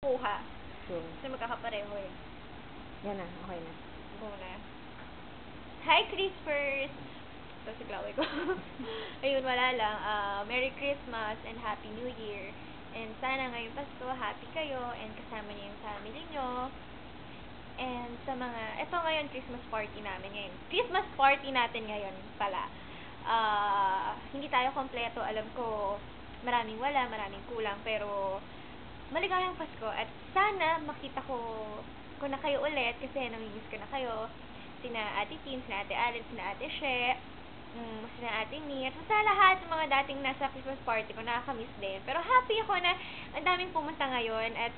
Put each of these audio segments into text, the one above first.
kuha. True. Kasi magkakapareho eh. Yan na, okay na. Go na. Hi, Crispers! Ito si Chloe ko. Ayun, wala lang. Merry Christmas and Happy New Year. And sana ngayong Pasko, happy kayo and kasama niyo yung family nyo. And sa mga, ito ngayon, Christmas party namin ngayon. Christmas party natin ngayon pala. Hindi tayo kompleto. Alam ko, maraming wala, maraming kulang. Pero, maligayang Pasko. At sana makita ko na kayo ulit kasi namimiss ko na kayo. Sina Ate Tin, sina Ate Alice, sina Ate She, sina Ate Ni. At sa lahat ng mga dating nasa Christmas party ko, nakakamiss din. Pero happy ako na ang daming pumunta ngayon at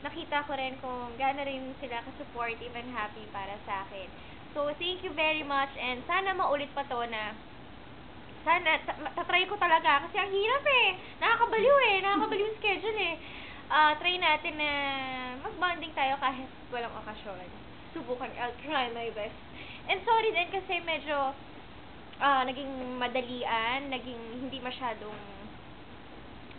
nakita ko rin kung gaano rin sila ka-supportive and happy para sa akin. So, thank you very much and sana maulit pa to na sana, tatry ko talaga kasi ang hirap eh. Nakakabaliw yung schedule eh. Try natin na mag-bonding tayo kahit walang okasyon. Subukan, I'll try my best. And sorry din kasi medyo naging madalian, naging hindi masyadong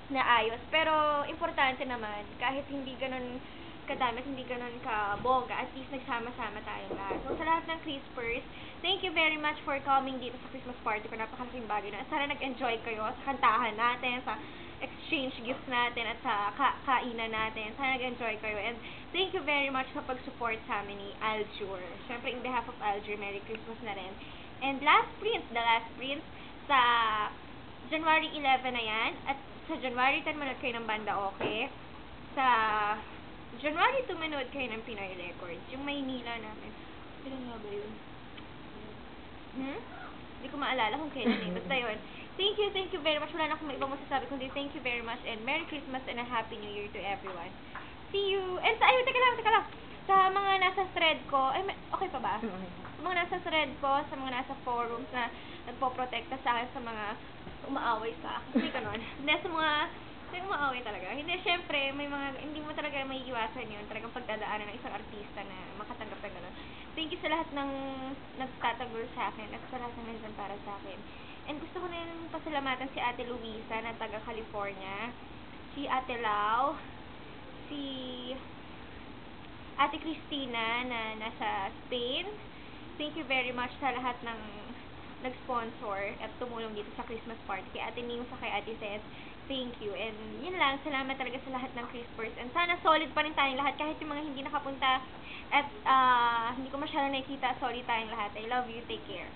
naayos. Pero, importante naman, kahit hindi ganun kadami, hindi ganun kabongga, at least nagsama-sama tayong lahat. So, sa lahat ng Crispers, thank you very much for coming dito sa Christmas party ko. Napakalaking bagay na. Sana nag-enjoy kayo sa kantahan natin, sa exchange gifts natin, at sa kainan natin. Sana nag-enjoy kayo. And thank you very much sa pag-support sa amin ni Aljur. Siyempre, in behalf of Aljur, Merry Christmas na rin. And the last prince, sa January 11 na yan, at sa January 10 manood kayo ng Banda Okay. Sa January 2 manood kayo ng Pinoy Records. Yung Maynila namin. Kailan nga ba yun? Hindi ko maalala kung kailan eh. Basta yun. Thank you very much. Wala na akong ibang masasabi kundi thank you very much and Merry Christmas and a Happy New Year to everyone. See you! And sa, ayun, teka lang. Sa mga nasa thread ko, okay pa ba? Sa mga nasa thread ko, sa mga nasa forums na nagpo-protekta sa akin sa mga umaaway sa akin. Hindi ganon. Hindi, sa mga umaaway talaga. Hindi, syempre, may mga, hindi mo talaga may iwasan yun. Talagang pagdadaanan ng isang artista na makatanggap ng ganon. Thank you sa lahat ng nagtatanggol sa akin at sa lahat ng nandyan para sa akin. And gusto ko na yung pasalamatan si Ate Luisa na taga California, si Ate Lau, si Ate Christina na nasa Spain. Thank you very much sa lahat ng nag-sponsor at tumulong dito sa Christmas party. Kay Ate Ning sa kay Ate Seth, thank you. And yun lang, salamat talaga sa lahat ng Crispers. And sana solid pa rin tayong lahat kahit yung mga hindi nakapunta at hindi ko masyadong nakikita, solid tayong lahat. I love you, take care.